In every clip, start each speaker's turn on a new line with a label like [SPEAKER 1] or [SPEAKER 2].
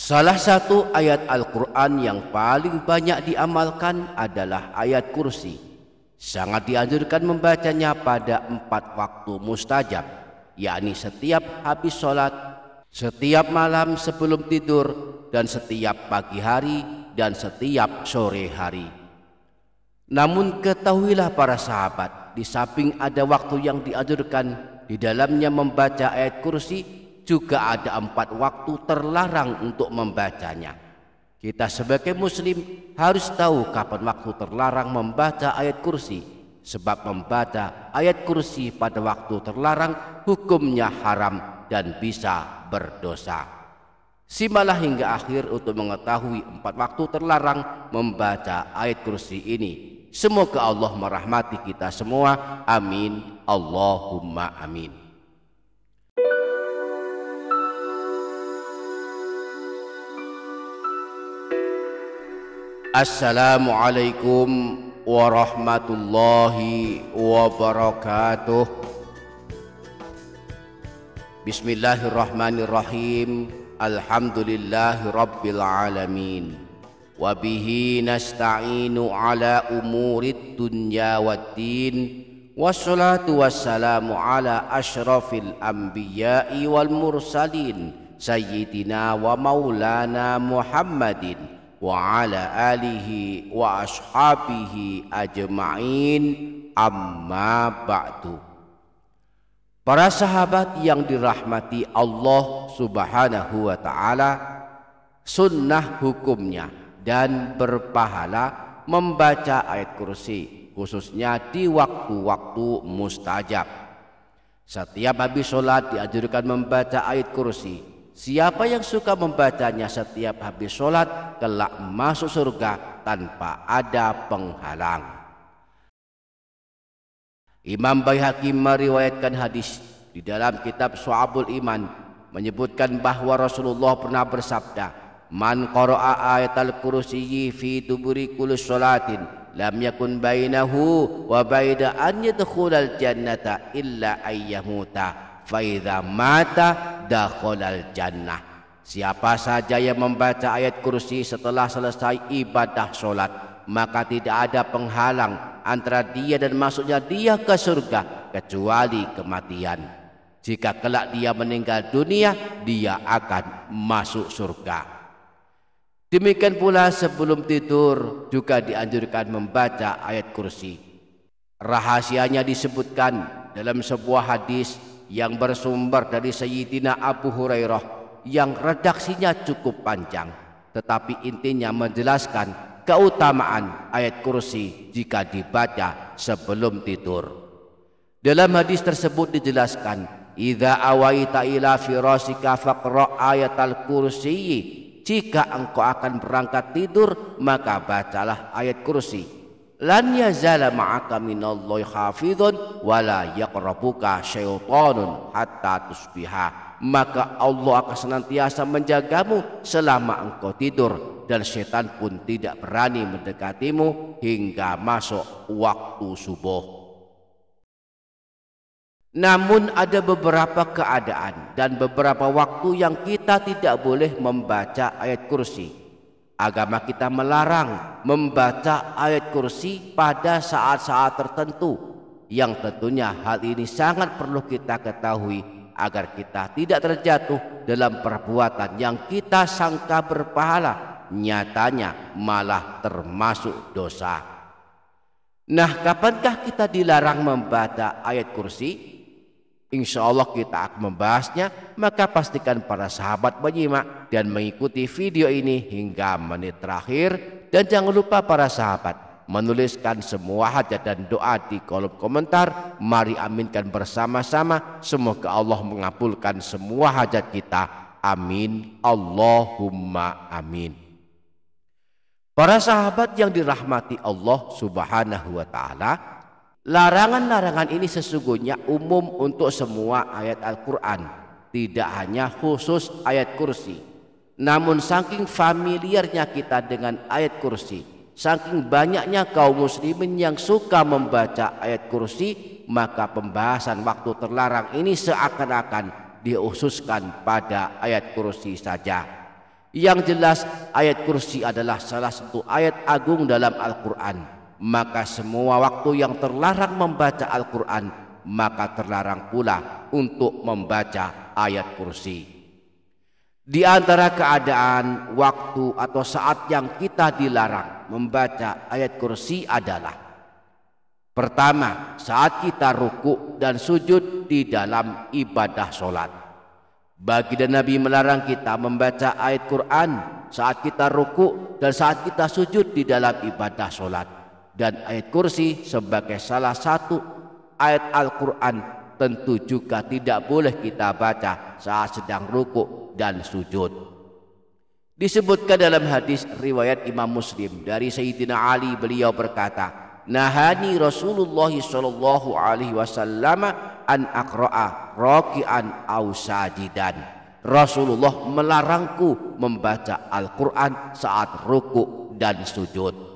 [SPEAKER 1] Salah satu ayat Al-Quran yang paling banyak diamalkan adalah ayat kursi. Sangat dianjurkan membacanya pada 4 waktu mustajab, yakni setiap habis sholat, setiap malam sebelum tidur, dan setiap pagi hari dan setiap sore hari. Namun ketahuilah para sahabat, di samping ada waktu yang dianjurkan di dalamnya membaca ayat kursi, juga ada 4 waktu terlarang untuk membacanya. Kita sebagai muslim harus tahu kapan waktu terlarang membaca ayat kursi, sebab membaca ayat kursi pada waktu terlarang hukumnya haram dan bisa berdosa. Simaklah hingga akhir untuk mengetahui 4 waktu terlarang membaca ayat kursi ini. Semoga Allah merahmati kita semua. Amin. Allahumma amin. Assalamualaikum warahmatullahi wabarakatuh. Bismillahirrahmanirrahim. Alhamdulillahi rabbil alamin. Wabihi nasta'inu ala umurid dunya waddin. Wassalatu wassalamu ala ashrafil anbiya'i wal mursalin, sayyidina wa maulana Muhammadin wa ala alihi wa ashabihi ajma'in, amma ba'du. Para sahabat yang dirahmati Allah subhanahu wa ta'ala, sunnah hukumnya dan berpahala membaca ayat kursi, khususnya di waktu-waktu mustajab. Setiap habis sholat dianjurkan membaca ayat kursi. Siapa yang suka membacanya setiap habis sholat kelak masuk surga tanpa ada penghalang. Imam Baihaqi meriwayatkan hadis di dalam kitab Syu'abul Iman, menyebutkan bahwa Rasulullah pernah bersabda, "Man qara'a ayatal kursiyyi fi duburi kulli sholatin lam yakun bainahu wa baina an yadkhulal jannata illa ayyamuta fa idza mata dakhalal jannah." Siapa saja yang membaca ayat kursi setelah selesai ibadah sholat, maka tidak ada penghalang antara dia dan masuknya dia ke surga kecuali kematian. Jika kelak dia meninggal dunia, dia akan masuk surga. Demikian pula sebelum tidur juga dianjurkan membaca ayat kursi. Rahasianya disebutkan dalam sebuah hadis yang bersumber dari Sayyidina Abu Hurairah yang redaksinya cukup panjang, tetapi intinya menjelaskan keutamaan ayat kursi jika dibaca sebelum tidur. Dalam hadis tersebut dijelaskan, "Idza awaita ila firasika faqra ayatal kursiyyi." Jika engkau akan berangkat tidur, maka bacalah ayat kursi. Lan yazala ma'aka minallahi hafidhun wala yaqrabuka syaitanun hatta tusbiha. Maka Allah akan senantiasa menjagamu selama engkau tidur, dan setan pun tidak berani mendekatimu hingga masuk waktu subuh. Namun ada beberapa keadaan dan beberapa waktu yang kita tidak boleh membaca ayat kursi. Agama kita melarang membaca ayat kursi pada saat-saat tertentu, yang tentunya hal ini sangat perlu kita ketahui agar kita tidak terjatuh dalam perbuatan yang kita sangka berpahala, nyatanya malah termasuk dosa. Nah, kapankah kita dilarang membaca ayat kursi? Insya Allah kita akan membahasnya, maka pastikan para sahabat menyimak dan mengikuti video ini hingga menit terakhir. Dan jangan lupa para sahabat menuliskan semua hajat dan doa di kolom komentar. Mari aminkan bersama-sama, semoga Allah mengabulkan semua hajat kita. Amin. Allahumma amin. Para sahabat yang dirahmati Allah subhanahu wa ta'ala, larangan-larangan ini sesungguhnya umum untuk semua ayat Al-Quran, tidak hanya khusus ayat kursi. Namun saking familiarnya kita dengan ayat kursi, saking banyaknya kaum muslimin yang suka membaca ayat kursi, maka pembahasan waktu terlarang ini seakan-akan dikhususkan pada ayat kursi saja. Yang jelas ayat kursi adalah salah satu ayat agung dalam Al-Quran. Maka semua waktu yang terlarang membaca Al-Quran, maka terlarang pula untuk membaca ayat kursi. Di antara keadaan, waktu atau saat yang kita dilarang membaca ayat kursi adalah: pertama, saat kita ruku dan sujud di dalam ibadah sholat. Baginda Nabi melarang kita membaca ayat Quran saat kita ruku dan saat kita sujud di dalam ibadah sholat. Dan ayat kursi sebagai salah satu ayat Al-Quran tentu juga tidak boleh kita baca saat sedang ruku dan sujud. Disebutkan dalam hadis riwayat Imam Muslim dari Sayyidina Ali, beliau berkata, nahani Rasulullah sallallahu alaihi wasallam an aqra'a raki'an aw sajidan. Rasulullah melarangku membaca Al-Quran saat ruku dan sujud.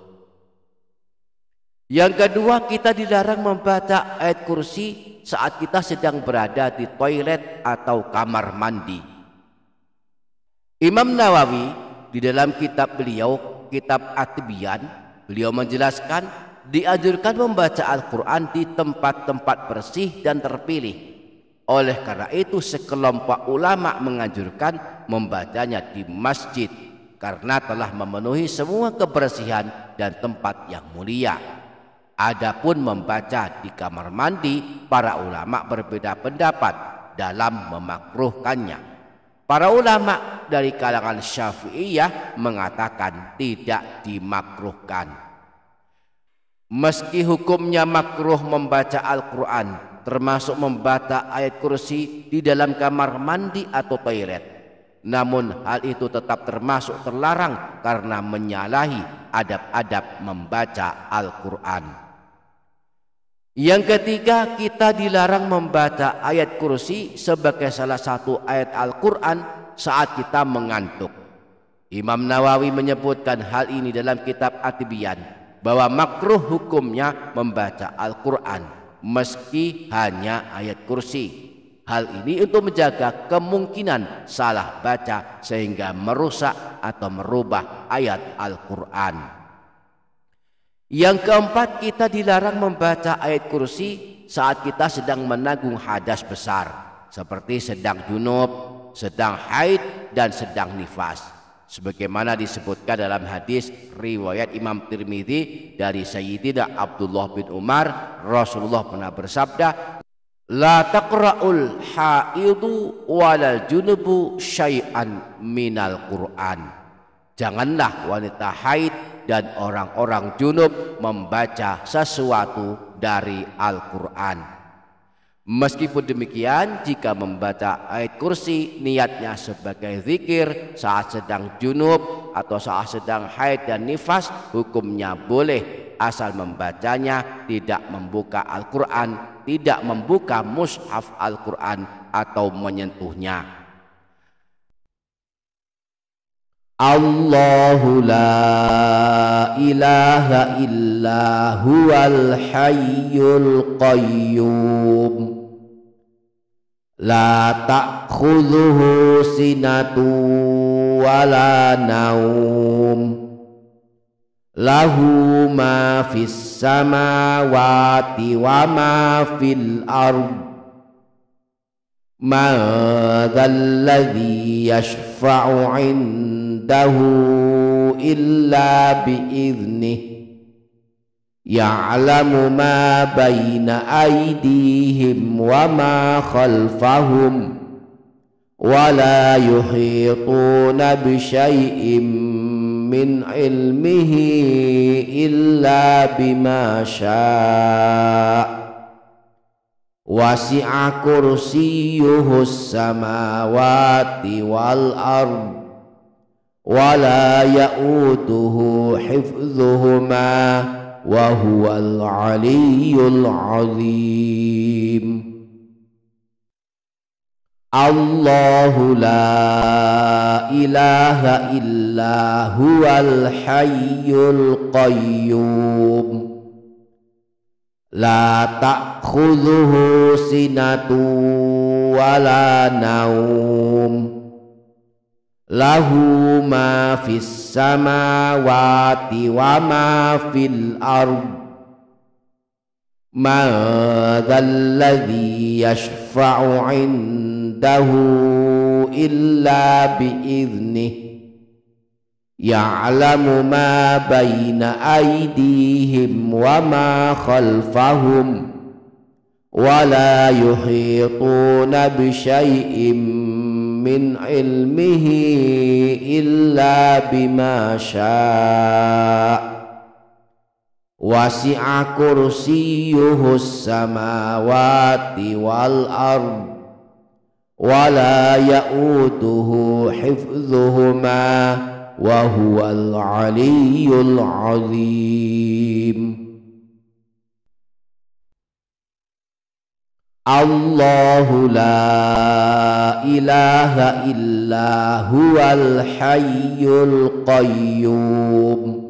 [SPEAKER 1] Yang kedua, kita dilarang membaca ayat kursi saat kita sedang berada di toilet atau kamar mandi. Imam Nawawi di dalam kitab beliau, kitab At-Tibyan, beliau menjelaskan dianjurkan membaca Al-Quran di tempat-tempat bersih dan terpilih. Oleh karena itu sekelompok ulama menganjurkan membacanya di masjid karena telah memenuhi semua kebersihan dan tempat yang mulia. Adapun membaca di kamar mandi, para ulama berbeda pendapat dalam memakruhkannya. Para ulama dari kalangan Syafi'iyah mengatakan tidak dimakruhkan. Meski hukumnya makruh membaca Al-Quran, termasuk membaca ayat kursi di dalam kamar mandi atau toilet, namun hal itu tetap termasuk terlarang karena menyalahi adab-adab membaca Al-Quran. Yang ketiga, kita dilarang membaca ayat kursi sebagai salah satu ayat Al-Quran saat kita mengantuk. Imam Nawawi menyebutkan hal ini dalam kitab At-Tibyan, bahwa makruh hukumnya membaca Al-Quran meski hanya ayat kursi. Hal ini untuk menjaga kemungkinan salah baca sehingga merusak atau merubah ayat Al-Quran. Yang keempat, kita dilarang membaca ayat kursi saat kita sedang menanggung hadas besar, seperti sedang junub, sedang haid, dan sedang nifas. Sebagaimana disebutkan dalam hadis riwayat Imam Tirmidzi dari Sayyidina Abdullah bin Umar, Rasulullah pernah bersabda, la taqra'ul haidu walal junubu syai'an minal Qur'an. Janganlah wanita haid dan orang-orang junub membaca sesuatu dari Al-Quran. Meskipun demikian, jika membaca ayat kursi niatnya sebagai zikir saat sedang junub atau saat sedang haid dan nifas, hukumnya boleh asal membacanya tidak membuka Al-Quran, tidak membuka mushaf Al-Quran atau menyentuhnya. Allahu la ilaha illa huwal hayyul qayyum la ta'khudhuhu sinatu wa la naum lahu ma fis samawati wa ma fil ardh ma dhal ladzi yashfa'u 'indahu illa bi'idhnih ya'lamu ma baina aydihim wa ma khalfahum wa la yuhituna bi syai'in min ilmihi illa bima syaa' wasi'a kursiyyuhus samawati wal ardh wa la ya'uduhu hifdhuhuma wa huwal aliyyul azim. Allahu la ilaha illa huwal hayyul qayyum la ta'khudhuhu sinatu wa la naum lahu ma fis samawati wa ma fil ard man dzalladzi yashfa'u 'indahu illa bi'idhnihi ya'lamu ma baina aydihim wa ma khalfahum wa la yuhituna bi syai'in min ilmihi illa bima syaa' wasi'a kursiyyuhus samawati wal ard wa la ya'uduhu hifdhuhuma wa huwal aliyyul azim. Allahu la ilaha illa huwal hayyul qayyum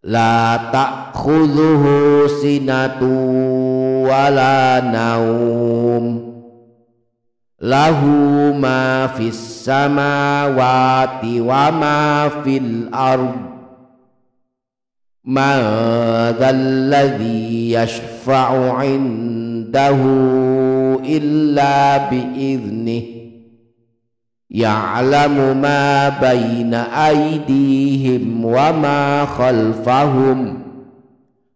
[SPEAKER 1] la ta'khudhuhu sinatun wa la naum lahu ma fis samawati wa ma fil ard man dzalladzi yashfa'u 'indahu illa bi'idhnihi ya'lamu ma baina aydihim wa ma khalfahum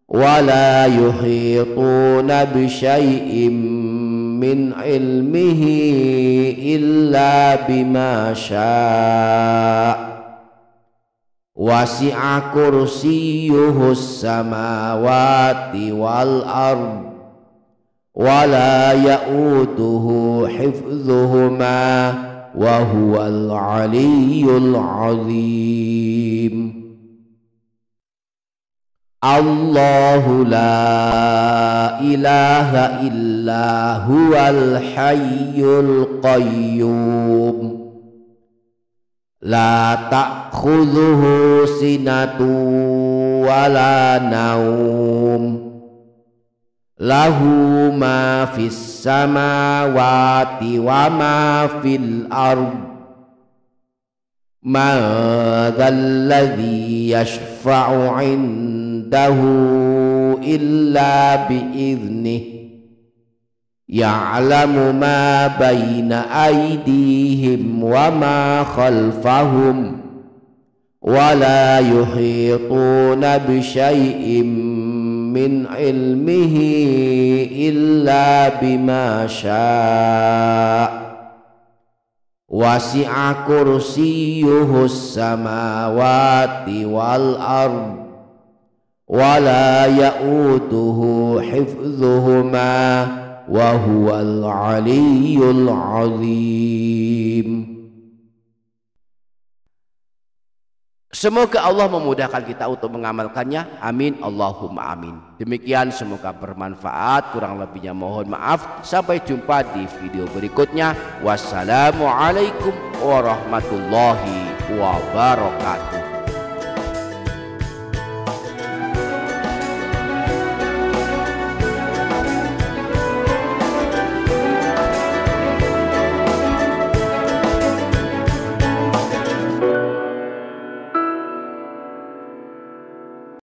[SPEAKER 1] wa la yuhituna bi syai'in min ilmihi illa bima syaa' wasi'a kursiyyuhus samawati wal ard wa la ya'uduhu hifdhuhuma wa huwal aliyyul azim. Allahu la ilaha illa huwal hayyul qayyum la ta'khudhuhu sinatun wa la naum lahu ma fis samawati wa ma fil ard man dzalladzi yashfa'u 'indahu illa bi'idhnihi ya'lamu ma baina aydihim wa ma khalfahum wa la yuhituna bi syai'in min ilmihi illa bima syaa' wasi'a kursiyyuhus samawati wal ard wa la ya'uduhu hifdhuhuma wa huwal aliyyul azim. Semoga Allah memudahkan kita untuk mengamalkannya. Amin Allahumma amin. Demikian, semoga bermanfaat. Kurang lebihnya mohon maaf. Sampai jumpa di video berikutnya. Wassalamualaikum warahmatullahi wabarakatuh.